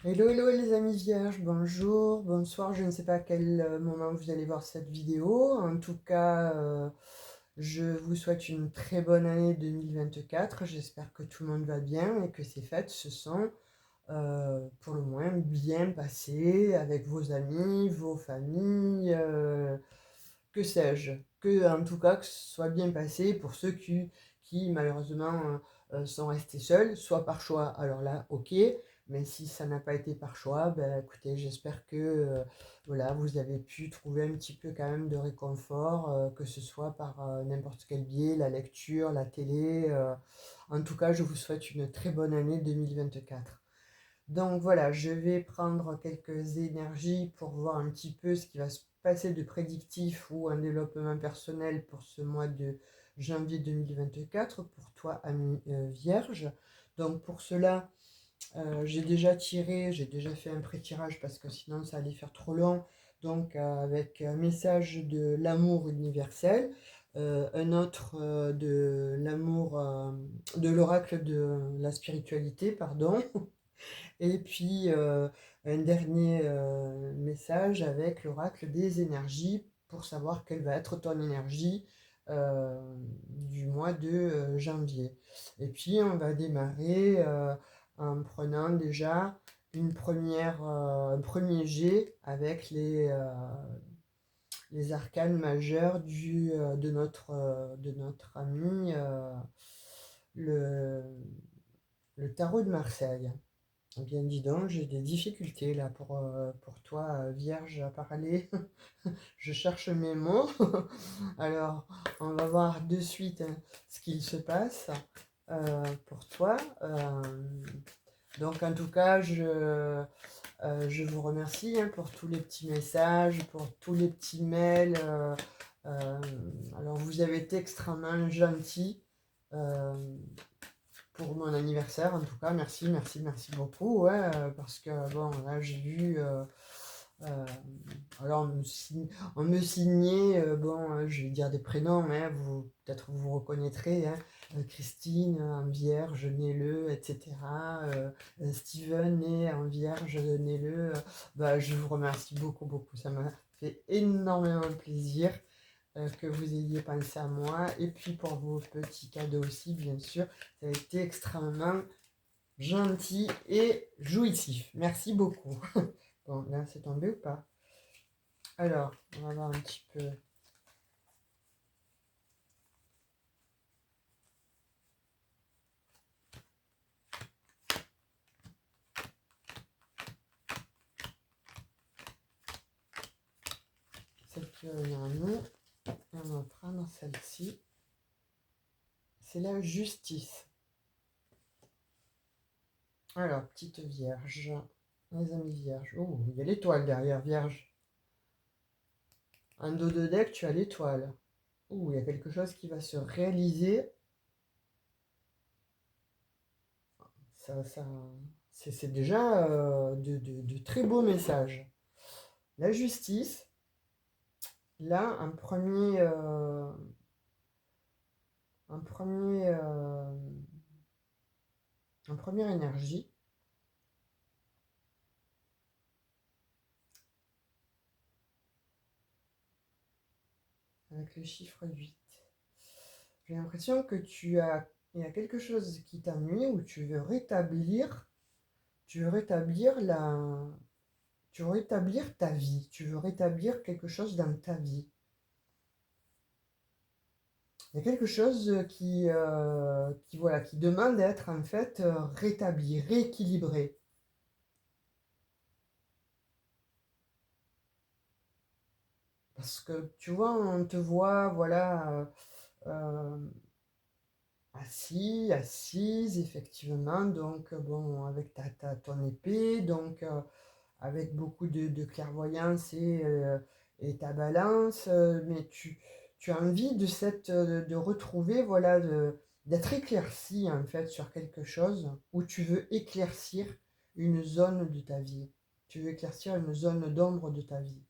Hello, hello les amis vierges, bonjour, bonsoir, je ne sais pas à quel moment vous allez voir cette vidéo. En tout cas, je vous souhaite une très bonne année 2024. J'espère que tout le monde va bien et que ces fêtes se sont pour le moins bien passées avec vos amis, vos familles, que sais-je. Que en tout cas que ce soit bien passé pour ceux qui malheureusement sont restés seuls, soit par choix. Alors là, ok. Mais si ça n'a pas été par choix, ben, écoutez, j'espère que voilà, vous avez pu trouver un petit peu quand même de réconfort, que ce soit par n'importe quel biais, la lecture, la télé. En tout cas, je vous souhaite une très bonne année 2024. Donc voilà, je vais prendre quelques énergies pour voir un petit peu ce qui va se passer de prédictif ou un développement personnel pour ce mois de janvier 2024 pour toi, ami Vierge. Donc pour cela, j'ai déjà fait un pré-tirage parce que sinon ça allait faire trop long. Donc avec un message de l'amour universel, un autre de l'amour, de l'oracle de la spiritualité, pardon. Et puis un dernier message avec l'oracle des énergies pour savoir quelle va être ton énergie du mois de janvier. Et puis on va démarrer en prenant déjà un premier jet avec les arcanes majeurs de notre ami le, le tarot de Marseille. Eh bien, dis donc, j'ai des difficultés là pour toi, Vierge, à parler. Je cherche mes mots. Alors, on va voir de suite ce qu'il se passe pour toi. Donc, en tout cas, je vous remercie pour tous les petits messages, pour tous les petits mails. Euh, alors, vous avez été extrêmement gentil. Euh, pour mon anniversaire, en tout cas, merci, merci, merci beaucoup, ouais, parce que, bon, là, j'ai vu, alors, on me signait, bon, je vais dire des prénoms, hein, peut-être vous reconnaîtrez, hein, Christine, en vierge, né-le, etc., Steven, né en vierge, né-le, bah, je vous remercie beaucoup, beaucoup, ça m'a fait énormément plaisir que vous ayez pensé à moi. Et puis pour vos petits cadeaux aussi, bien sûr. Ça a été extrêmement gentil et jouissif. Merci beaucoup. Bon, là, c'est tombé ou pas? Alors, on va voir un petit peu. Celle qui va venir à nous. Et on va prendre celle-ci. C'est la justice. Alors, petite vierge. Les amis vierges. Oh, il y a l'étoile derrière, vierge. En dos de deck, tu as l'étoile. Oh, il y a quelque chose qui va se réaliser. Ça, c'est déjà de très beaux messages. La justice, là, un premier, en première énergie, avec le chiffre 8. J'ai l'impression que il y a quelque chose qui t'ennuie ou tu veux rétablir tu veux rétablir ta vie, tu veux rétablir quelque chose dans ta vie. Il y a quelque chose voilà, qui demande d'être en fait rétabli, rééquilibré. Parce que tu vois, on te voit, voilà, euh, assis, assise, effectivement, donc bon, avec ton épée, donc avec beaucoup de clairvoyance et ta balance, mais tu as envie de retrouver, voilà, d'être éclairci en fait sur quelque chose où tu veux éclaircir une zone de ta vie. Tu veux éclaircir une zone d'ombre de ta vie.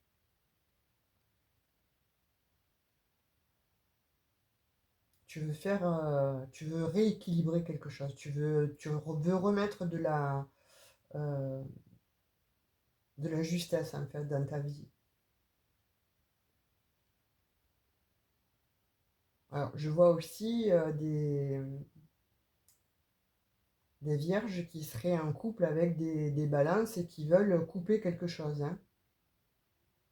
Tu veux rééquilibrer quelque chose. Tu veux remettre de la, euh, de la justesse en fait dans ta vie. Alors, je vois aussi des vierges qui seraient en couple avec des balances et qui veulent couper quelque chose, hein,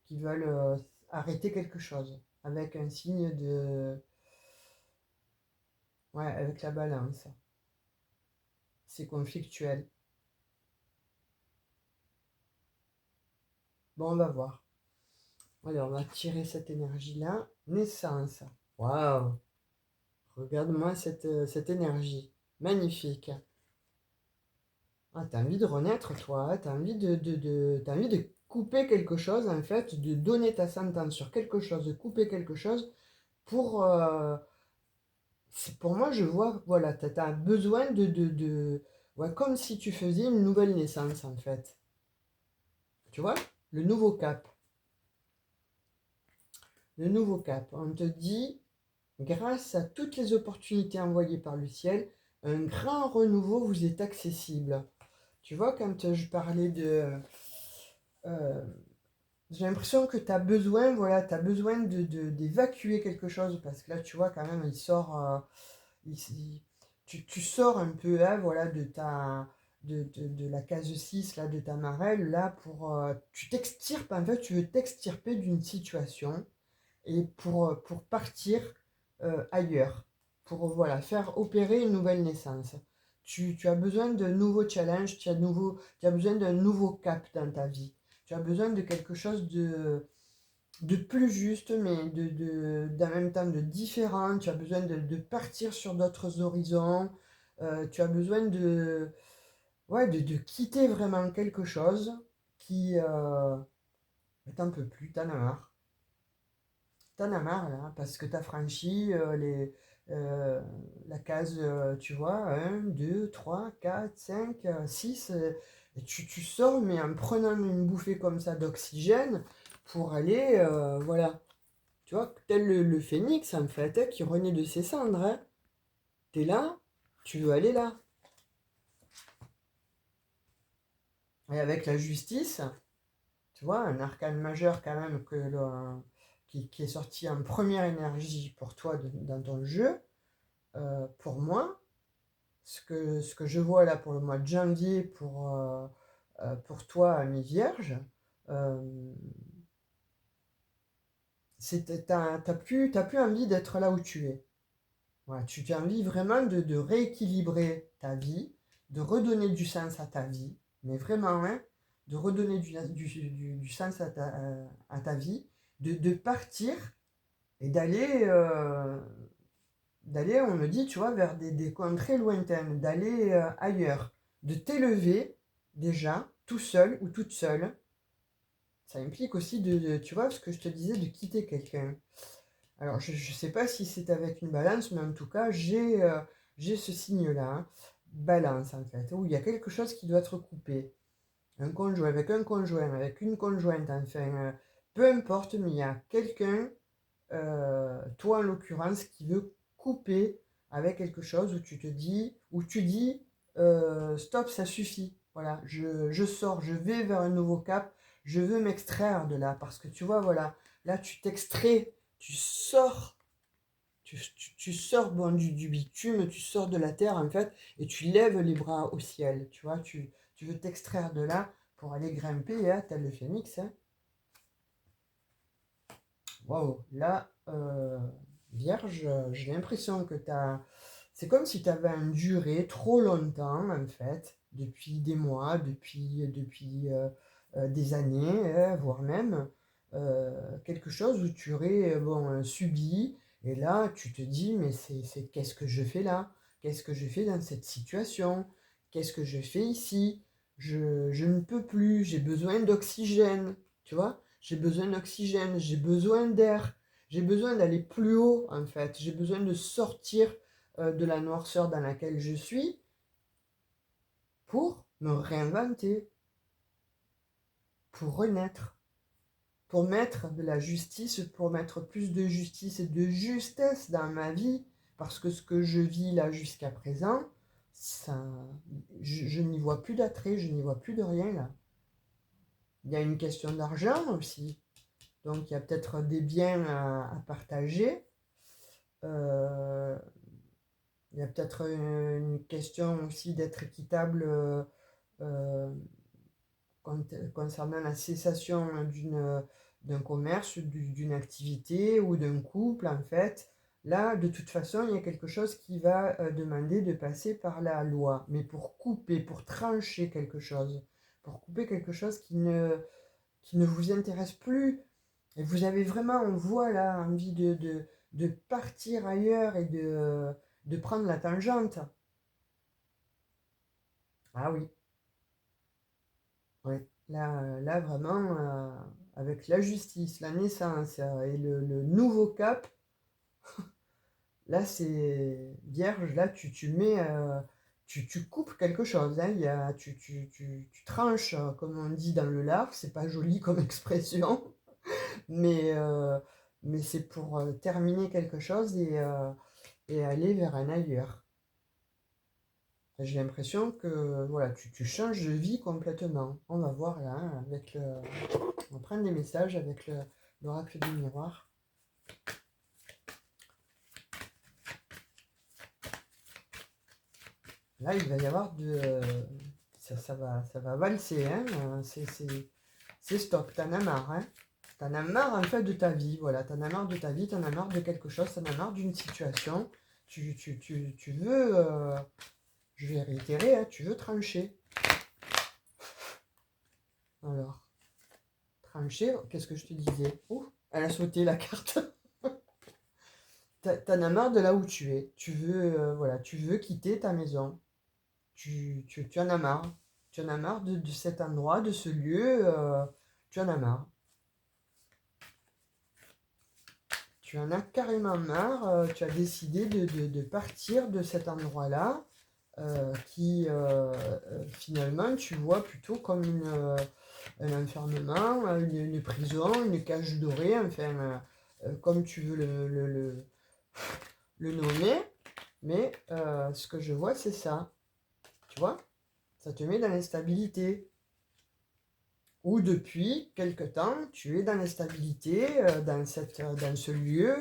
qui veulent arrêter quelque chose avec un signe de... Ouais, avec la balance. C'est conflictuel. Bon, on va voir. Allez, on va tirer cette énergie-là. Naissance. Waouh! Regarde-moi cette énergie. Magnifique. Ah, t'as envie de renaître, toi. Hein. T'as envie de couper quelque chose, en fait, de donner ta sentence sur quelque chose, de couper quelque chose pour... pour moi, je vois, voilà, t'as besoin ouais, comme si tu faisais une nouvelle naissance, en fait. Tu vois? Le nouveau cap. Le nouveau cap. On te dit, grâce à toutes les opportunités envoyées par le ciel, un grand renouveau vous est accessible. Tu vois, quand je parlais euh, j'ai l'impression que tu as besoin, voilà, tu as besoin d'évacuer quelque chose, parce que là, tu vois, quand même, il sort, tu sors un peu, hein, voilà, de la case 6 là, de ta marelle, là, tu t'extirpes, en fait, tu veux t'extirper d'une situation, et pour partir ailleurs, pour voilà, faire opérer une nouvelle naissance. Tu as besoin de nouveaux challenges, tu as besoin d'un nouveau cap dans ta vie. Tu as besoin de quelque chose de plus juste, mais d'en même temps de différent. Tu as besoin de partir sur d'autres horizons. Tu as besoin ouais, de quitter vraiment quelque chose qui t'en peux plus, t'en as marre. T'en as marre là, parce que t'as franchi euh, la case, tu vois, un 2 3 4 5 6 et tu sors, mais en prenant une bouffée comme ça d'oxygène pour aller, voilà, tu vois, tel le phénix en fait, hein, qui renaît de ses cendres, hein. T'es là, tu veux aller là. Et avec la justice, tu vois, un arcane majeur quand même qui est sorti en première énergie pour toi dans ton jeu. Pour moi, ce que je vois là pour le mois de janvier pour toi, ami Vierge, euh, t'as plus envie d'être là où tu es. Voilà, tu as envie vraiment de rééquilibrer ta vie, de redonner du sens à ta vie, mais vraiment, hein, de redonner du sens à ta vie, de partir et d'aller, on me dit, tu vois, vers des contrées lointaines, d'aller ailleurs, de t'élever déjà, tout seul ou toute seule. Ça implique aussi tu vois, ce que je te disais, de quitter quelqu'un. Alors, je ne sais pas si c'est avec une balance, mais en tout cas, j'ai ce signe-là, hein. Balance en fait, où il y a quelque chose qui doit être coupé. Un conjoint, avec une conjointe, enfin, peu importe, mais il y a quelqu'un, toi en l'occurrence, qui veut couper avec quelque chose où tu dis, stop, ça suffit. Voilà, je sors, je vais vers un nouveau cap, je veux m'extraire de là, parce que tu vois, voilà, là tu t'extrais, tu sors, tu sors bon, du bitume, tu sors de la terre en fait, et tu lèves les bras au ciel, tu vois, tu veux t'extraire de là pour aller grimper, hein, tel le phénix, hein. Waouh, là, Vierge, j'ai l'impression que c'est comme si tu avais enduré trop longtemps, en fait, depuis des mois, depuis des années, voire même quelque chose où tu aurais bon, subi, et là, tu te dis, mais qu'est-ce que je fais là? Qu'est-ce que je fais dans cette situation? Qu'est-ce que je fais ici? Je ne peux plus, j'ai besoin d'oxygène, tu vois? J'ai besoin d'oxygène, j'ai besoin d'air, j'ai besoin d'aller plus haut en fait, j'ai besoin de sortir de la noirceur dans laquelle je suis pour me réinventer, pour renaître, pour mettre de la justice, pour mettre plus de justice et de justesse dans ma vie, parce que ce que je vis là jusqu'à présent, ça, je n'y vois plus d'attrait, je n'y vois plus de rien là. Il y a une question d'argent aussi. Donc, il y a peut-être des biens à partager. Euh, il y a peut-être une question aussi d'être équitable euh, concernant la cessation d'un commerce, d'une activité ou d'un couple, en fait. Là, de toute façon, il y a quelque chose qui va demander de passer par la loi, mais pour couper, pour trancher quelque chose, pour couper quelque chose qui ne vous intéresse plus. Et vous avez vraiment, on voit là, envie de partir ailleurs et de prendre la tangente. Ah oui, ouais. Là vraiment, avec la justice, la naissance et le nouveau cap, là c'est vierge, là tu mets, tu coupes quelque chose, hein, tu tranches, comme on dit dans le lard, c'est pas joli comme expression, mais, euh, mais c'est pour terminer quelque chose et aller vers un ailleurs. J'ai l'impression que voilà, tu changes de vie complètement. On va voir là, hein, on va prendre des messages avec l'oracle du miroir. Là, il va y avoir ça va valser, hein. C'est stop, t'en as marre, hein. T'en as marre en fait de ta vie, voilà. T'en as marre de ta vie, t'en as marre de quelque chose, t'en as marre d'une situation. Tu veux, je vais réitérer, hein, tu veux trancher. Alors, trancher, qu'est-ce que je te disais? Ouh, elle a sauté la carte. T'en as marre de là où tu es. Tu veux, voilà, tu veux quitter ta maison. Tu en as marre. Tu en as marre de cet endroit, de ce lieu. Tu en as marre. Tu en as carrément marre. Tu as décidé de partir de cet endroit-là qui, finalement, tu vois plutôt comme un enfermement, une prison, une cage dorée, enfin, comme tu veux le nommer. Mais ce que je vois, c'est ça. Tu vois? Ça te met dans l'instabilité. Ou depuis quelque temps, tu es dans l'instabilité, dans ce lieu,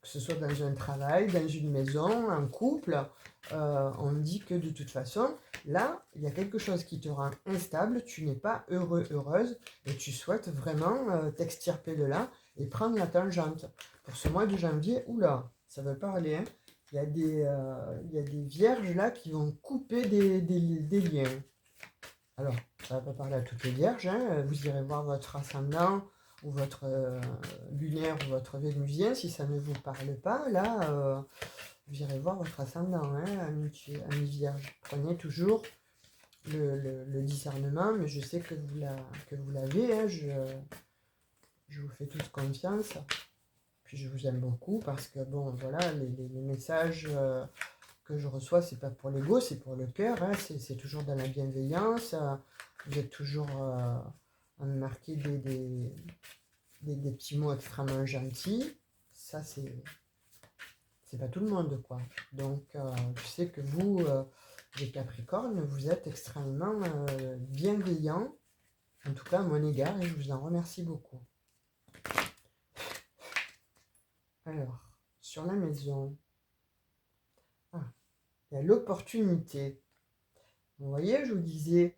que ce soit dans un travail, dans une maison, un couple. On dit que de toute façon, là, il y a quelque chose qui te rend instable, tu n'es pas heureux, heureuse, et tu souhaites vraiment t'extirper de là et prendre la tangente. Pour ce mois de janvier, oula, ça veut parler, hein. Il y a des vierges là qui vont couper des liens. Alors, ça va pas parler à toutes les vierges, hein. Vous irez voir votre ascendant ou votre lunaire ou votre vénusien si ça ne vous parle pas. Là, vous irez voir votre ascendant, hein, ami vierge. Prenez toujours le discernement, mais je sais que vous l'avez. Hein, je vous fais tous confiance. Puis je vous aime beaucoup parce que, bon, voilà, les messages que je reçois, c'est pas pour l'ego, c'est pour le cœur, hein, c'est toujours dans la bienveillance. Vous êtes toujours à me marquer des petits mots extrêmement gentils. Ça, c'est pas tout le monde, quoi. Donc, je sais que vous, les Capricornes, vous êtes extrêmement bienveillants, en tout cas à mon égard, et je vous en remercie beaucoup. Alors, sur la maison, il y a l'opportunité. Vous voyez, je vous disais,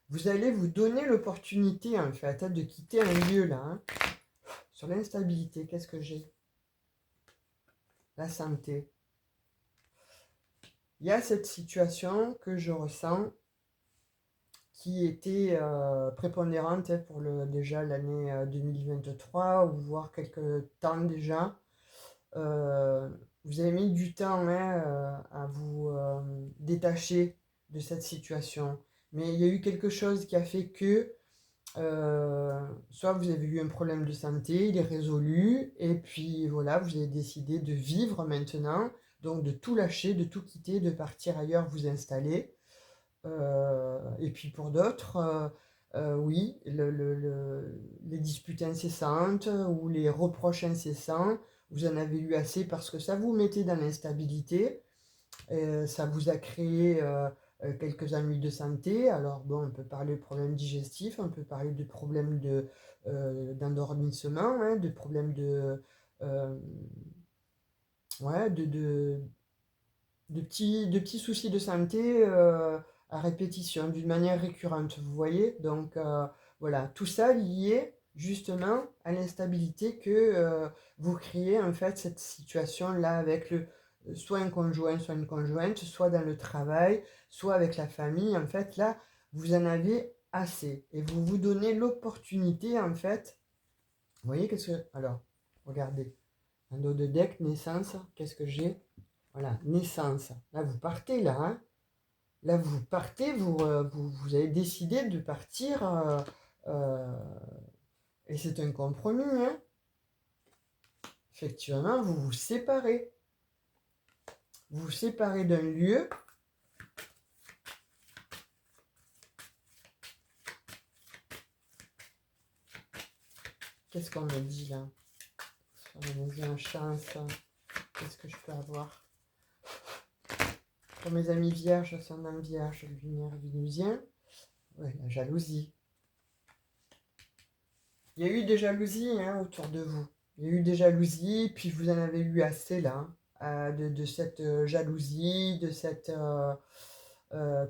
vous allez vous donner l'opportunité, en fait, de quitter un lieu, là. Hein. Sur l'instabilité, qu'est-ce que j'ai? La santé. Il y a cette situation que je ressens qui était prépondérante pour déjà l'année 2023 ou voire quelques temps déjà. Vous avez mis du temps, hein, à vous détacher de cette situation. Mais il y a eu quelque chose qui a fait que soit vous avez eu un problème de santé, il est résolu, et puis voilà, vous avez décidé de vivre maintenant, donc de tout lâcher, de tout quitter, de partir ailleurs, vous installer. Et puis pour d'autres, oui, les disputes incessantes ou les reproches incessants, vous en avez eu assez parce que ça vous mettait dans l'instabilité, ça vous a créé quelques ennuis de santé. Alors bon, on peut parler de problèmes digestifs, on peut parler de problèmes d'endormissement, hein, de problèmes euh, ouais, de petits soucis de santé à répétition, d'une manière récurrente, vous voyez? Donc voilà, tout ça lié justement à l'instabilité que vous créez en fait cette situation-là avec soit un conjoint, soit une conjointe, soit dans le travail, soit avec la famille. En fait, là, vous en avez assez et vous vous donnez l'opportunité en fait. Vous voyez qu'est-ce que... Alors, regardez, un dos de deck, naissance, qu'est-ce que j'ai? Voilà, naissance. Là, vous partez, là. Hein. Là, vous partez, vous avez décidé de partir. Euh, et c'est un compromis. Hein. Effectivement, vous vous séparez. Vous vous séparez d'un lieu. Qu'est-ce qu'on me dit là? Sur la maison chance. Qu'est-ce que je peux avoir? Pour mes amis vierges, ascendant vierge, lumière vénusien. Ouais, la jalousie. Il y a eu des jalousies hein, autour de vous. Il y a eu des jalousies, puis vous en avez eu assez là, de cette jalousie, de cette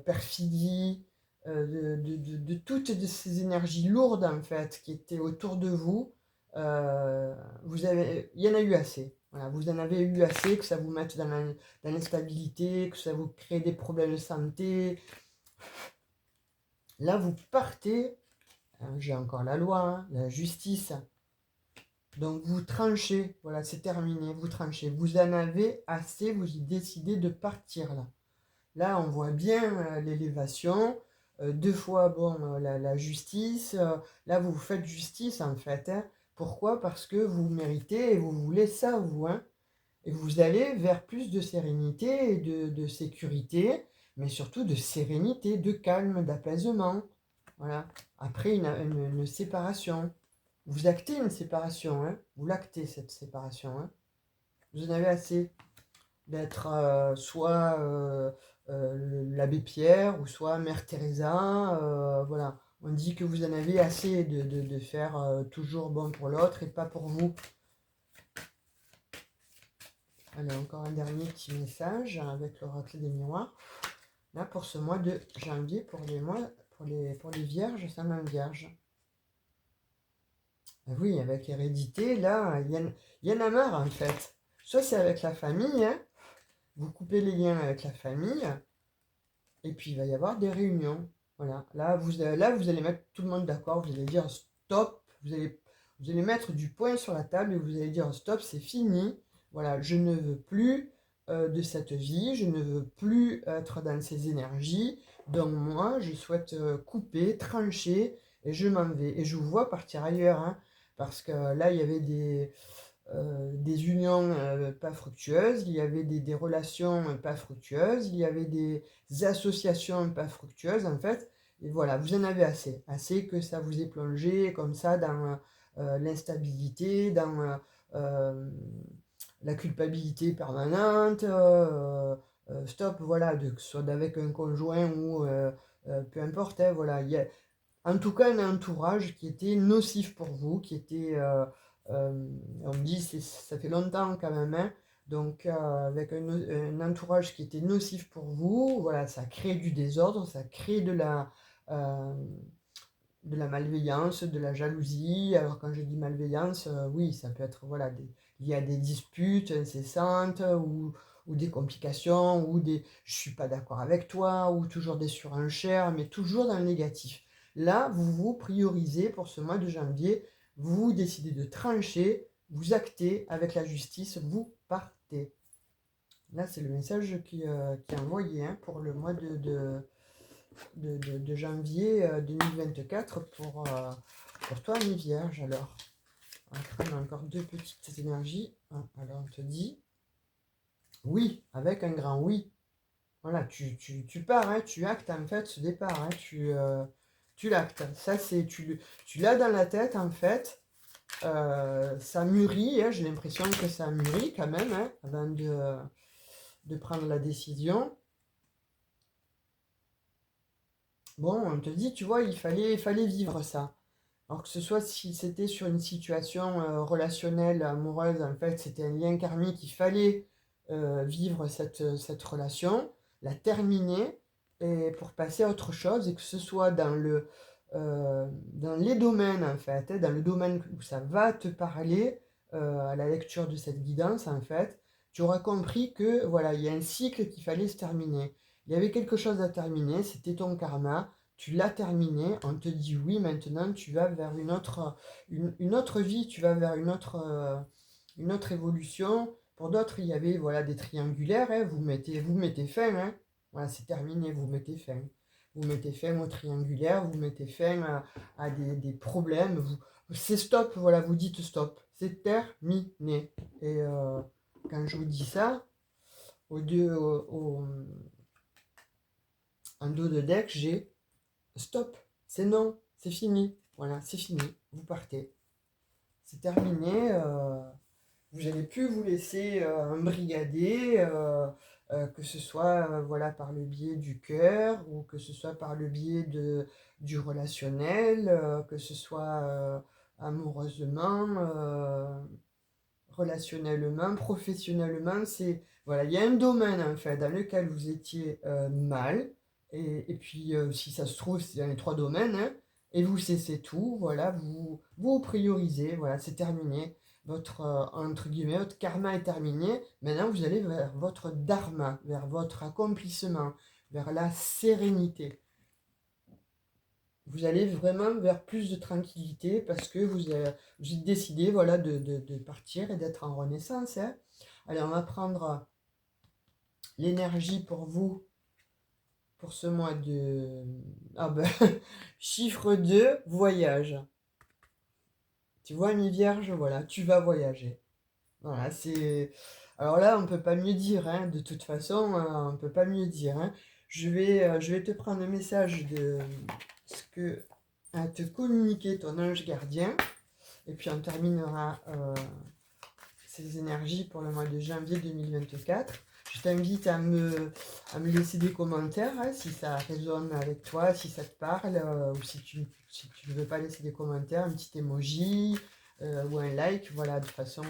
perfidie, de toutes ces énergies lourdes en fait qui étaient autour de vous. Il y en a eu assez. Voilà, vous en avez eu assez, que ça vous mette dans l'instabilité, que ça vous crée des problèmes de santé. Là, vous partez, hein, j'ai encore la loi, hein, la justice. Donc vous tranchez, voilà, c'est terminé, vous tranchez. Vous en avez assez, vous décidez de partir là. Là, on voit bien l'élévation. Deux fois, bon, la justice. Là, vous faites justice en fait. Hein. Pourquoi? Parce que vous méritez et vous voulez ça, vous. Hein. Et vous allez vers plus de sérénité et de sécurité, mais surtout de sérénité, de calme, d'apaisement. Voilà. Après une séparation. Vous actez une séparation, hein. Vous l'actez cette séparation. Hein. Vous en avez assez d'être soit l'abbé Pierre ou soit Mère Teresa. Voilà. On dit que vous en avez assez de faire toujours bon pour l'autre et pas pour vous. Allez, encore un dernier petit message avec l'oracle des miroirs. Là, pour ce mois de janvier, pour les vierges, ça m'en vierge. Oui, avec l'hérédité, là, il y en a marre en fait. Soit c'est avec la famille, hein, vous coupez les liens avec la famille, et puis il va y avoir des réunions. Voilà, là vous allez mettre tout le monde d'accord, vous allez dire stop, vous allez mettre du poing sur la table et vous allez dire stop, c'est fini. Voilà, je ne veux plus de cette vie, je ne veux plus être dans ces énergies. Donc moi, je souhaite couper, trancher, et je m'en vais. Et je vous vois partir ailleurs, hein, parce que là, il y avait des unions pas fructueuses, il y avait des relations pas fructueuses, il y avait des associations pas fructueuses en fait. Et voilà, vous en avez assez. Assez que ça vous ait plongé comme ça dans l'instabilité, dans la culpabilité permanente. Stop, voilà, que ce soit avec un conjoint ou peu importe. Hein, voilà, il y a, en tout cas un entourage qui était nocif pour vous, qui était, on me dit, ça fait longtemps quand même, hein, donc avec un entourage qui était nocif pour vous, voilà, ça crée du désordre, ça crée euh, de la malveillance, de la jalousie. Alors quand je dis malveillance, oui, ça peut être voilà, lié à des disputes incessantes ou des complications, ou des je suis pas d'accord avec toi, ou toujours des surenchères, mais toujours dans le négatif. Là, vous vous priorisez pour ce mois de janvier, vous décidez de trancher, vous actez avec la justice, vous partez. Là, c'est le message qui est envoyé hein, pour le mois de janvier 2024 pour toi, mi vierge. Alors, on a encore deux petites énergies. Alors, on te dit oui, avec un grand oui. Voilà, tu pars, hein, tu actes en fait ce départ, hein, tu l'actes. Ça, tu l'as dans la tête en fait. Ça mûrit, hein, j'ai l'impression que ça mûrit quand même hein, avant de prendre la décision. Bon, on te dit, tu vois, il fallait vivre ça. Alors que ce soit si c'était sur une situation relationnelle, amoureuse, en fait, c'était un lien karmique, il fallait vivre cette relation, la terminer, et pour passer à autre chose, et que ce soit dans les domaines, en fait, hein, dans le domaine où ça va te parler, à la lecture de cette guidance, en fait, tu auras compris que, voilà, il y a un cycle qu'il fallait se terminer. Il y avait quelque chose à terminer, c'était ton karma, tu l'as terminé, on te dit oui, maintenant tu vas vers une autre vie, tu vas vers une autre évolution. Pour d'autres, il y avait voilà, des triangulaires, hein, vous mettez fin, hein. Voilà, c'est terminé, vous mettez fin. Vous mettez fin au triangulaire, vous mettez fin à des problèmes, c'est stop, voilà, vous dites stop, c'est terminé. Et quand je vous dis ça, au deux, en dos de deck, j'ai stop, c'est non, c'est fini. Voilà, c'est fini, vous partez. C'est terminé. Vous n'allez plus vous laisser embrigader, que ce soit voilà, par le biais du cœur ou que ce soit par le biais du relationnel, que ce soit amoureusement, relationnellement, professionnellement. Voilà, il y a un domaine en fait dans lequel vous étiez mal, et puis si ça se trouve, c'est dans les trois domaines, hein, et vous cessez tout, voilà, vous priorisez, voilà, c'est terminé. Votre, entre guillemets, votre karma est terminé. Maintenant, vous allez vers votre dharma, vers votre accomplissement, vers la sérénité. Vous allez vraiment vers plus de tranquillité parce que vous êtes décidé voilà, de partir et d'être en renaissance, hein. Allez, on va prendre l'énergie pour vous pour ce mois de... Ah ben, chiffre 2 voyage. Tu vois, mi-vierge, voilà, tu vas voyager. Voilà, c'est... Alors là, on ne peut pas mieux dire, hein, de toute façon, on ne peut pas mieux dire, hein. Je vais te prendre un message de ce que a te communiquer ton ange gardien, et puis on terminera ces énergies pour le mois de janvier 2024. Je t'invite à me laisser des commentaires, hein, si ça résonne avec toi, si ça te parle, ou si tu ne veux pas laisser des commentaires, un petit emoji ou un like, voilà, de façon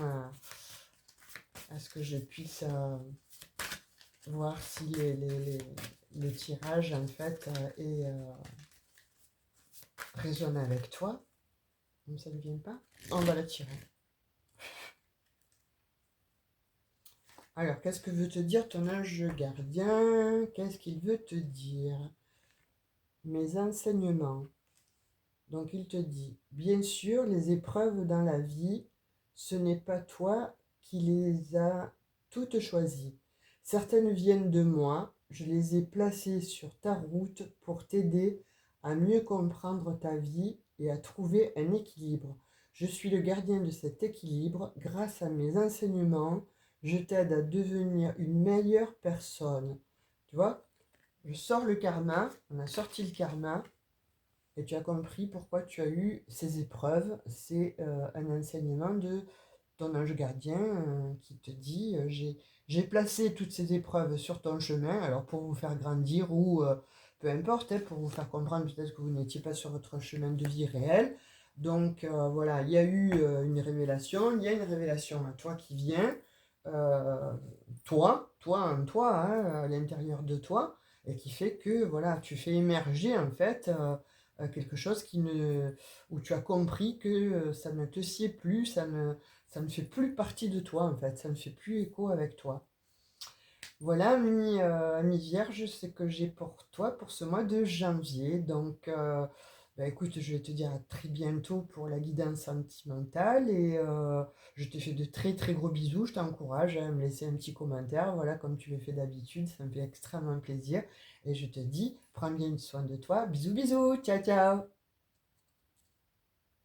à ce que je puisse voir si le tirage en fait résonne avec toi. Comme ça ne vient pas, on va la tirer. Alors, qu'est-ce que veut te dire ton ange gardien? Qu'est-ce qu'il veut te dire? Mes enseignements. Donc, il te dit, bien sûr, les épreuves dans la vie, ce n'est pas toi qui les as toutes choisies. Certaines viennent de moi, je les ai placées sur ta route pour t'aider à mieux comprendre ta vie et à trouver un équilibre. Je suis le gardien de cet équilibre. Grâce à mes enseignements, je t'aide à devenir une meilleure personne. Tu vois, je sors le karma, on a sorti le karma, et tu as compris pourquoi tu as eu ces épreuves. C'est un enseignement de ton ange gardien qui te dit j'ai placé toutes ces épreuves sur ton chemin, alors pour vous faire grandir ou peu importe, hein, pour vous faire comprendre peut-être que vous n'étiez pas sur votre chemin de vie réel. Donc voilà, il y a eu une révélation, il y a une révélation à toi qui vient, euh, toi en toi, hein, à l'intérieur de toi, et qui fait que voilà, tu fais émerger en fait quelque chose où tu as compris que ça ne te sied plus, ça ne fait plus partie de toi en fait, ça ne fait plus écho avec toi. Voilà, ami Vierge, ce que j'ai pour toi pour ce mois de janvier. Donc, bah, écoute, je vais te dire à très bientôt pour la guidance sentimentale, et je te fais de très très gros bisous. Je t'encourage à me laisser un petit commentaire, voilà, comme tu le fais d'habitude, ça me fait extrêmement plaisir. Et je te dis, prends bien soin de toi. Bisous, bisous, ciao, ciao.